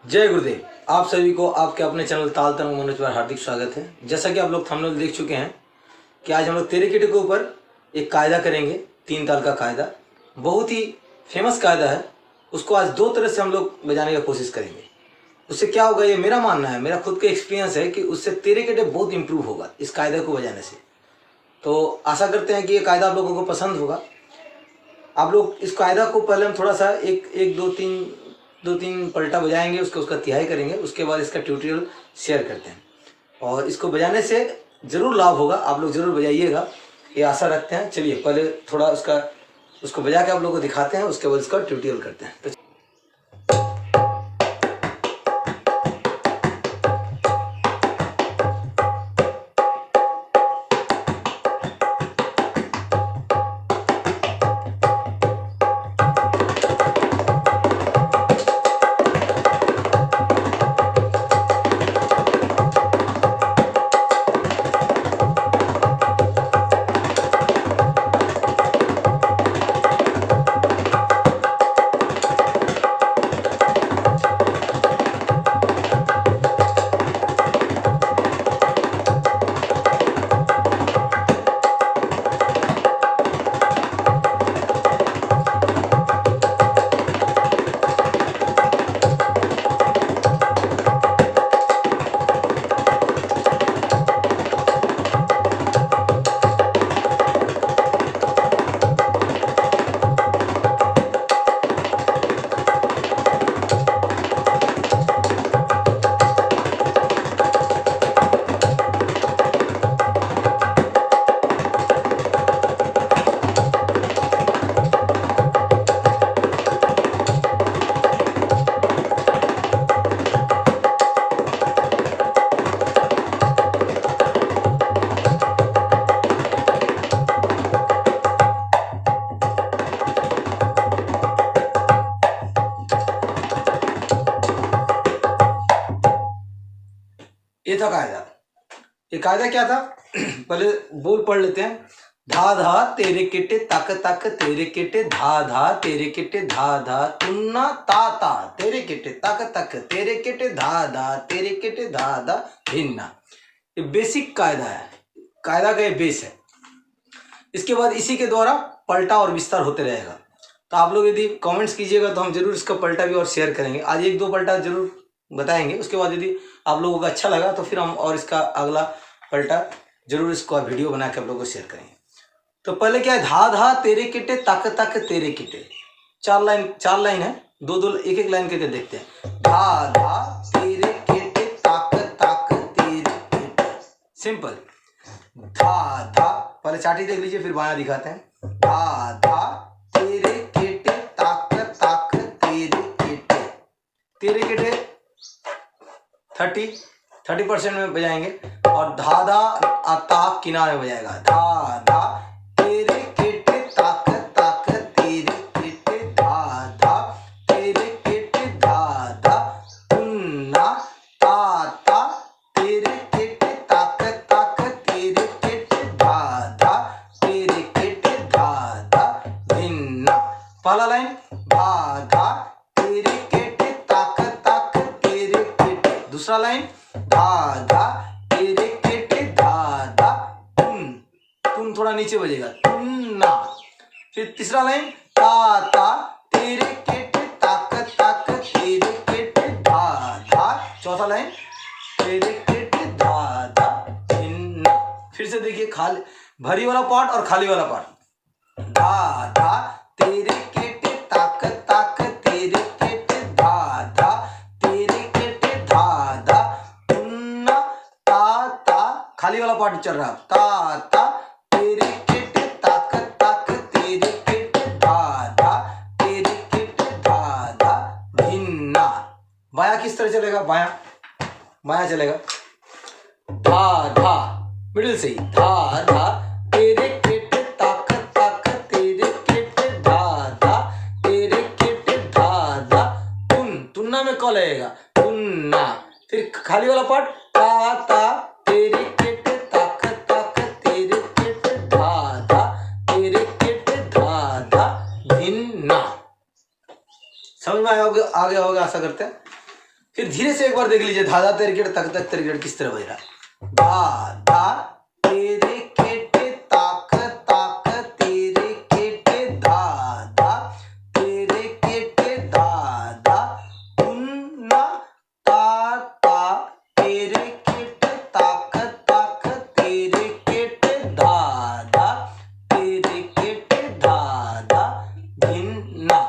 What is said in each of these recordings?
जय गुरुदेव। आप सभी को आपके अपने चैनल ताल तरंग मनोज पर हार्दिक स्वागत है। जैसा कि आप लोग थंबनेल देख चुके हैं कि आज हम लोग तेरे किटे के ऊपर एक कायदा करेंगे, 3 ताल का कायदा। बहुत ही फेमस कायदा है। उसको आज 2 तरह से हम लोग बजाने की कोशिश करेंगे। उससे क्या होगा, ये मेरा मानना है, मेरा खुद का एक्सपीरियंस है कि उससे तेरे किटे बहुत इंप्रूव होगा इस कायदे को बजाने से। तो आशा करते हैं कि ये कायदा आप लोगों को पसंद होगा। आप लोग इस कायदा को पहले हम थोड़ा सा एक दो तीन पलटा बजाएंगे, उसका तिहाई करेंगे। उसके बाद इसका ट्यूटोरियल शेयर करते हैं और इसको बजाने से ज़रूर लाभ होगा। आप लोग ज़रूर बजाइएगा, ये आशा रखते हैं। चलिए पहले थोड़ा उसको बजा के आप लोगों को दिखाते हैं, उसके बाद इसका ट्यूटोरियल करते हैं। तो ये था कायदा। ये कायदा क्या था पहले बोल पढ़ लेते हैं। धा धा तेरे किटे तक तक तेरे किटे धा धा तेरे किटे धा धा तुन्ना ता ता तेरे किटे तक तक तेरे किटे धा धा तेरे किटे धा धा भिन्ना। ये बेसिक कायदा है, कायदा का ये बेस है। इसके बाद इसी के द्वारा पलटा और विस्तार होते रहेगा। तो आप लोग यदि कमेंट्स कीजिएगा तो हम जरूर इसका पलटा भी और शेयर करेंगे। आज 1-2 पलटा जरूर बताएंगे। उसके बाद यदि आप लोगों को अच्छा लगा तो फिर हम और इसका अगला पलटा जरूर इसको वीडियो बना के आप लोगों को शेयर करेंगे। तो पहले क्या है, धा धा तेरे किटे तक तक तेरे किटे। 4 लाइन है, 2-2 एक लाइन करके देखते हैं। धा धा तेरे किटे तक तक तेरे किटे। सिंपल। धा धा पहले चाटी देख लीजिए, फिर बायां दिखाते हैं। धा धा तेरे किटे तक तक तेरे किटे। तेरे किटे 30% में बजाएंगे और धा धा ता किनारे में बजाएगा। धा धा तेरे किटे तक तक तेरे किटे धा धा तेरे किटे धा धा तुन्ना ता ता तेरे किटे तक तक तेरे किटे धा धा तेरे किटे धा धा भिन्ना। पहला लाइन धा धा तेरे किटे तक तक तेरे किटे। दूसरा लाइन धा धा तेरे किटे धा धा तुन थोड़ा नीचे बजेगा, तुन्ना। फिर तीसरा लाइन ता ता तेरे किटे तक तक तेरे किटे धा धा। चौथा लाइन तेरे किटे धा धा भिन्ना। फिर से देखिए, खाली भरी वाला पार्ट और खाली वाला पार्ट। धा धा तेरे किटे तक तक तेरे किटे धा धा तेरे किटे धा धा तुन्ना ता ता। खाली वाला पार्ट चल रहा है। ता ता तेरे किटे तक तक तेरे किटे धा धा तेरे किटे धा धा भिन्ना। बायां किस तरह चलेगा, बायां चलेगा। धा धा मिडिल से ही। धा धा तेरे किटे तक तक तेरे किटे धा धा तेरे किटे धा धा तुन्ना में क लगेगा, तुन्ना। फिर खाली वाला पार्ट ता ता तेरे किटे तक तक तेरे किटे धा धा तेरे किटे धा धा भिन्ना। समझ में आगे होगा आशा करते हैं। फिर धीरे से एक बार देख लीजिए, धा धा तेरे केट तक तक तेरे केट किस तरह बज रहा है। धा धा तेरे केट ताक ताक तेरे केट धा धा तेरे केट धा धा तुन्ना ता ता तेरे केट ताक ताक तेरे केट धा धा तेरे केट धा धा धिन्ना।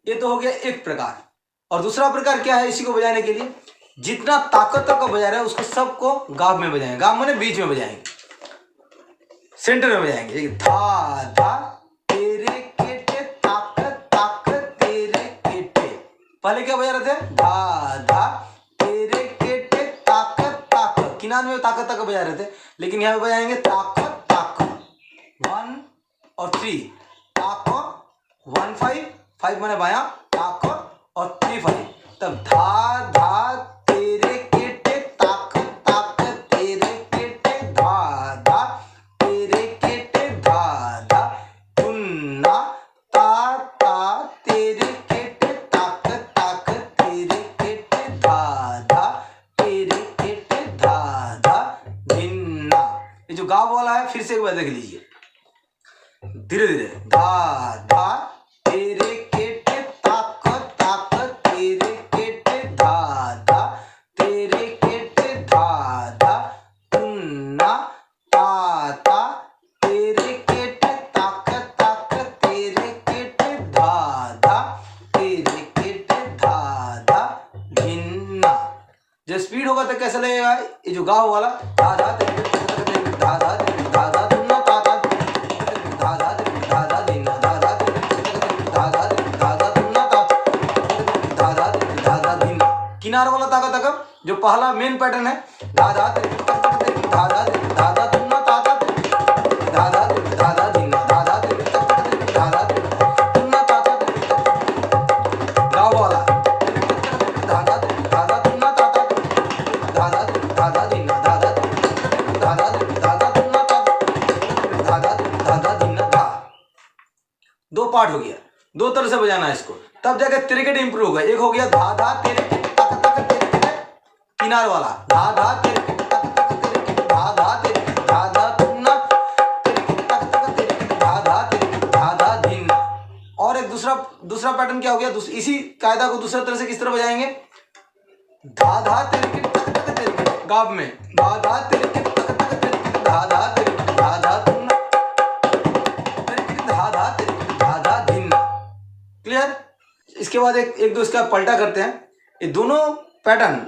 ये तो हो गया एक प्रकार। और दूसरा प्रकार क्या है इसी को बजाने के लिए, जितना ताकत तक बजा रहे हैं उसको सबको गाव में बजाएंगे। गाव माने बीच में बजाएंगे, सेंटर में बजाएंगे। धा धा तेरे केटे ताक ताक तेरे केटे, पहले क्या बजा रहे थे, धा धा तेरे केटे ताक ताक, किनार में ताकत तक बजा रहे थे, लेकिन यहाँ पे बजाएंगे ताक ताक 1 और 3 ताक 1 5 5 माने बाया ताक और 3 5, तब धा धा तेरे केटे ताक ताक तेरे केटे धा धा तेरे केटे धा धा तुन्ना ता ता तेरे केटे ताक ताक तेरे केटे धा धा तेरे केटे धा धा धिन्ना। ये जो गाँव वाला है फिर से एक बार देख लीजिए धीरे धीरे। धा धा तेरे केटे ताक ताक तेरे केटे धा धा तेरे केटे धा धा तुन्ना ता ता तेरे केटे ताक ताक तेरे केटे धा धा तेरे केटे धा धा धिन्ना। जब स्पीड होगा तो कैसा लगेगा, ये जो गाँव वाला धा धा तेरे धा धा धा धा तुन्ना ता ता धा धा धा धा धिन्ना धा धा धा धा धा धा तुन्ना ता धा धा धा धा धिन्ना। किनार वाला ताका तक जो पहला मेन पैटर्न है, धा धा धा धा धा धा तुन्ना ता ता धा धा धा धा धिन्ना धा धा धा धा तुन्ना ता ता। गाँव वाला धा धा धा धा तुन्ना ता ता धा धा धा धा धिन्ना धा धा धा धा धा धा तुन्ना ता धा धा धा धा धिन्ना धा। दो पार्ट हो गया, दो तरह से बजाना है इसको, तब जाकर तिरकेट इंप्रूव होगा। एक हो गया धा धा तिरकेट तक तक तिरकेट किनार वाला, धा धा तिरकेट तक तक तिरकेट धा धा तिरकेट धा धा तुन्ना तिरकेट तक तक तिरकेट धा धा तिरकेट धा धा धिन्ना। और एक दूसरा पैटर्न क्या हो गया, इसी कायदा को दूसरा तरह से किस तरह बजाएंगे, धा धा तिरकेट तक तक तिरकेट गाँव में, धा धा तिरकेट तक तक तिरकेट धा धा तिरकेट धा धा तुन्ना तिरकेट धा धा तिरकेट धा धा धिन्ना। क्लियर। इसके बाद एक दो इसका पलटा करते हैं। ये दोनों पैटर्न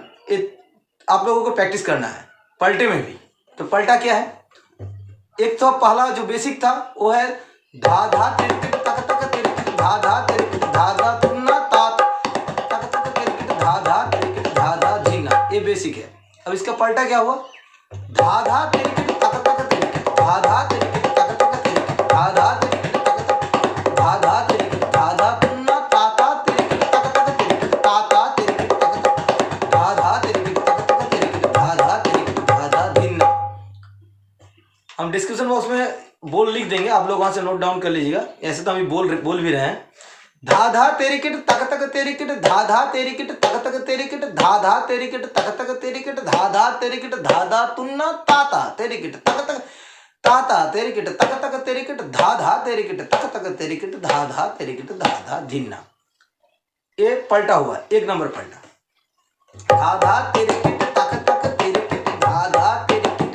आप लोगों को प्रैक्टिस करना है पलटे में भी। तो पलटा क्या है, एक तो पहला जो बेसिक था वो है धा धा तिरकेट तक तक तिरकेट धा धा तिरकेट धा धा तुन्ना ता तक तक तिरकेट धा धा तिरकेट धा धा धिन्ना, ये बेसिक है। अब इसका पलटा क्या हुआ, धा धा तिरकेट तक तक तिरकेट धा धा तिरकेट तक तक तिरकेट धा धा तिरकेट तक तक धा धा तिरकेट धा धा तुन्ना ता ता तिरकेट तक तक तिरकेट ता ता तिरकेट तक तक धा धा तिरकेट तक तक तिरकेट धा धा तिरकेट धा धा धिन्ना। हम डिस्क्रिप्शन बॉक्स में बोल लिख देंगे, आप लोग वहां से नोट डाउन कर लीजिएगा। ऐसे तो हम बोल भी रहे हैं, धा धा तेरिकेट तक तक तेरिकेट धा धा तेरिकेट तक तक तेरिकेट धा धा तेरिकेट तक तक तेरिकेट धा धा तेरिकेट धा धा तुन्ना ता ता तेरिकेट तक तक ता ता तेरिकेट तक तक तेरिकेट धा धा तेरिकेट तक तक तेरिकेट धा धा तेरिकेट धा धा धिन्ना। ये पलटा हुआ एक नंबर पलटा, धा धा तेरिकेट तक तक तेरिकेट धा धा तेरिकेट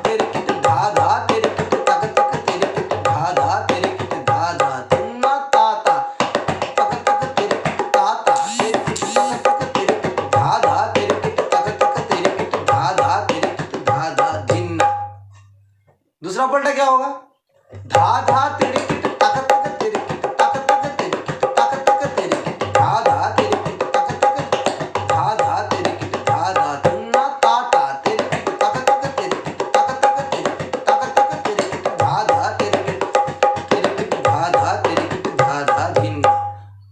तेरिकेट धा धा तेरिकेट तक तक तेरिकेट धा धा तेरिकेट धा धा तुन्ना ता ता तक तक तेरिकेट ता ता तेरिकेट तक तक तेरिकेट धा धा तेरिकेट तक तक तेरिकेट धा धा तेरिकेट धा धा धिन्ना। दूसरा पलटा क्या होगा, धा धा तेरिकेट तक तक तेरिकेट तक तक तेरिकेट तक तक तेरिकेट धा धा तेरिकेट तक तक धा धा तेरिकेट धा धा तुन्ना ता ता तेरिकेट तक तक तेरिकेट तक तक तेरिकेट तक तक तेरिकेट धा धा तेरिकेट तेरिकेट धा धा तेरिकेट धा धा धिन्ना।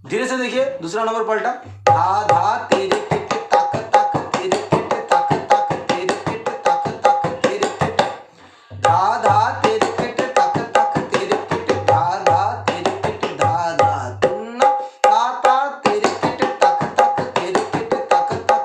धीरे से देखिए दूसरा नंबर पलटा, धा धा तेरिकेट तक तक तेरिकेट तक तक तेरिकेट तक तक तेरिकेट धा धा तेरिकेट तक तक तेरिकेट धा धा तेरिकेट धा धा तुन्ना ता ता तेरिकेट तक तक तेरिकेट तक तक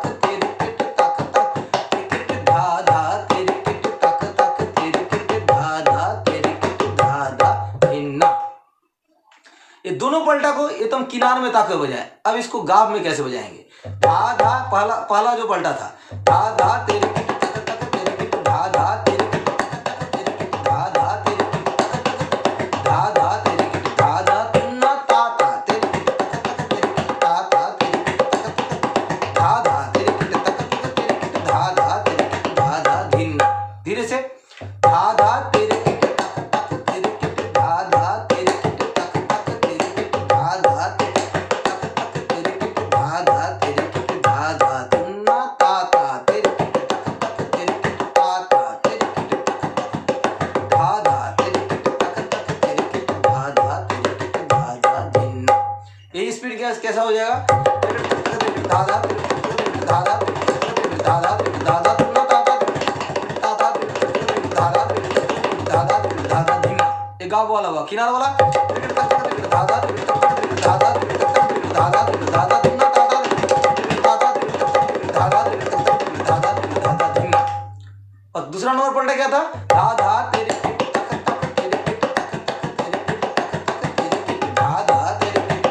किनार में ताक बजाए। अब इसको गाव में कैसे बजाएंगे? धा धा, पहला जो पलटा था, धा धा तेरे किट तक तक तेरे किट, धा धा तेरे किट तक तक तेरे किट, धा धा तेरे किट तक तक, धा धा तेरे किट, धा धा तुन्ना ता ता तेरे किट तक तक तेरे किट, ता ता तेरे किट तक तक, धा धा तेरे किट तक तक तेरे किट, धा धा तेरे किट, धा धा धिन्ना। धीरे से, धा धा तेरे किट तक तक तेरे किट, धा धा तेरे किट तक तक तेरे किट, धा धा तेरे किट तक तक तेरे किट, धा धा तेरे किट, धा धा तुन्ना ता ता तेरे किट तक तक तेरे किट, ता ता तेरे किट तक तक, धा धा तेरे किट तक तक तेरे किट, धा धा तेरे किट, धा धा धिन्ना। यही स्पीड कैसा हो जाएगा? धा धा धा धा धा धा धा धा तुन्ना ता ता ता ता धा धा धा धा धा धा धिन्ना। एक गाँव वाला हुआ, किनार वाला, धा धा धा धा धा धा धा तुन्ना ता ता ता ता धा धा धा धा धिन्ना। और दूसरा नंबर पलटा क्या था? धा धा तेरे किट तक तक तेरे किट तक तक तेरे किट तक तक तेरे किट, धा धा तेरे किट,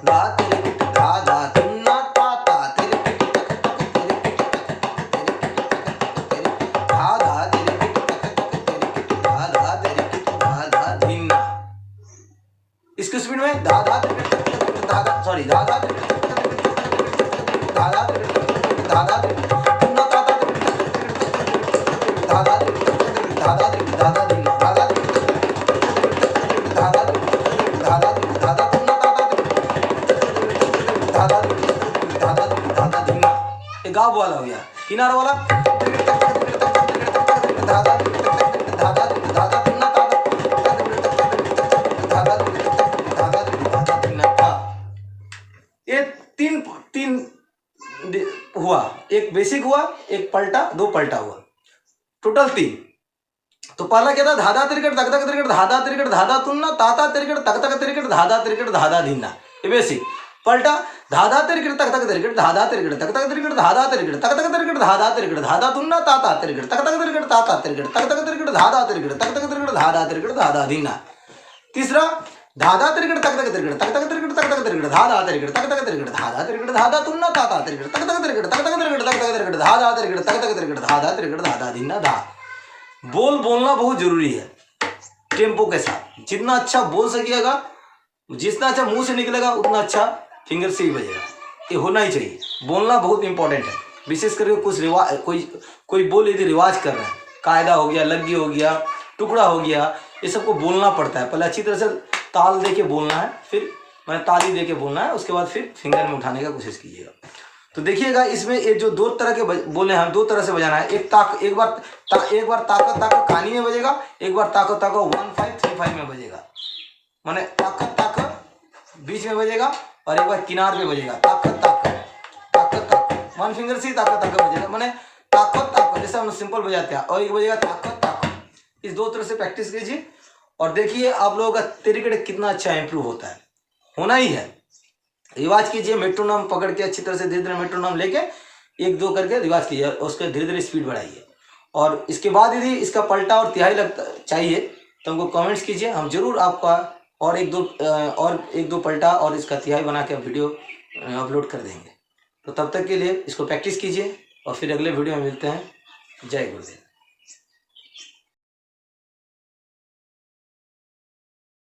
धा तेरे किट, धा धा तुन्ना ता ता तेरे किट तक तक तेरे किट तक तक तेरे किट तक तक तेरे, धा धा तेरे किट तक तक तेरे किट, धा धा तेरे किट, धा धा धिन्ना। इसकी स्पीड में धा धा तेरे किट धा धा, सॉरी, धा धा तेरे किट धा धा तेरे किट, धा धा तेरे किट, तुन्ना ता ता तेरे किट, धा धा तेरे किट, धा धा तेरे किट, धा धा धिन्ना, धा धा तेरे किट, धा धा तेरे किट, धा धा तेरे किट, धा धा तुन्ना ता ता तेरे किट, धा धा तेरे किट, धा धा तेरे किट, धा धा धिन्ना। एक गाँव वाला हो गया। किनार वाला, धा धा धा धा तुन्ना ता ता, धा धा धिन्ना। ये तीन तीन हुआ, एक बेसिक हुआ, एक पलटा, दो पलटा हुआ, टोटल 3। तो पहला क्या था? धाधा तिरकट तक तक तिरकट, धाधा तिरकट, धाधा तुन्ना, ताता तिरकट, तक तक तिरकट, धाधा तिरकट, धाधा धिन्ना। ये बेसिक। पलटा, धाधा तिरकट तक तक तिरकट, धाधा तिरकट, तक तक तिरकट, धाधा तिरकट, तक तक तिरकट, धाधा तिरकट, धाधा तुन्ना, ताता तिरकट, तक तक तिरकट, ताता तिरकट, तक तक तिरकट, धाधा तिरकट, तक तक तिरकट, धाधा तिरकट, धाधा धिन्ना। तीसरा, धाधा तिरकट तक तक तिरकट, तक तक तिरकट, तक तक तिरकट, धाधा तिरकट, तक तक तिरकट, धाधा तिरकट, धाधा तुन्ना, ताता तिरकट, तक तक तिरकट, तक तक तिरकट, तक तक तिरकट, धाधा तिरकट, तक तक तिरकट, धाधा तिरकट, धाधा धिन्ना। धा बोलना बहुत जरूरी है टेम्पो के साथ। जितना अच्छा बोल सकिएगा, जितना अच्छा मुंह से निकलेगा, उतना अच्छा फिंगर से ही बजेगा। ये होना ही चाहिए, बोलना बहुत इंपॉर्टेंट है। विशेष करके कुछ रिवाज, कोई बोल यदि रिवाज कर रहे हैं, कायदा हो गया, लग्गी हो गया, टुकड़ा हो गया, ये सबको बोलना पड़ता है। पहले अच्छी तरह से ताल दे के बोलना है, फिर मैंने ताली दे के बोलना है, उसके बाद फिर फिंगर में उठाने का कोशिश कीजिएगा। तो देखिएगा, इसमें ये जो दो तरह के बोले हैं, दो तरह से बजाना है। एक बार ताकत ताकत कहानी में बजेगा, एक बार ताकत ताकत 1535 में बजेगा, माने ताकत ताकत बीच में बजेगा, और एक बार किनार पे बजेगा, ताकत ताकत ताकत ताकत, 1 फिंगर से ताकत ताकत बजेगा, माने ताकत ताकत, जैसे हम सिंपल बजाते हैं, और एक बजेगा ताकत ताकत। इस दो तरह से प्रैक्टिस कीजिए और देखिए आप लोगों का तिरकट कितना अच्छा इंप्रूव होता है। होना ही है। रिवाज कीजिए, मेट्रोनॉम पकड़ के अच्छी तरह से धीरे धीरे मेट्रोनॉम लेके 1-2 करके रिवाज कीजिए, और उसके धीरे धीरे स्पीड बढ़ाइए। और इसके बाद यदि इसका पलटा और तिहाई लगता चाहिए तो हमको कमेंट्स कीजिए, हम जरूर आपका और एक दो पलटा और इसका तिहाई बना के वीडियो अपलोड कर देंगे। तो तब तक के लिए इसको प्रैक्टिस कीजिए और फिर अगले वीडियो में मिलते हैं। जय गुरुदेव।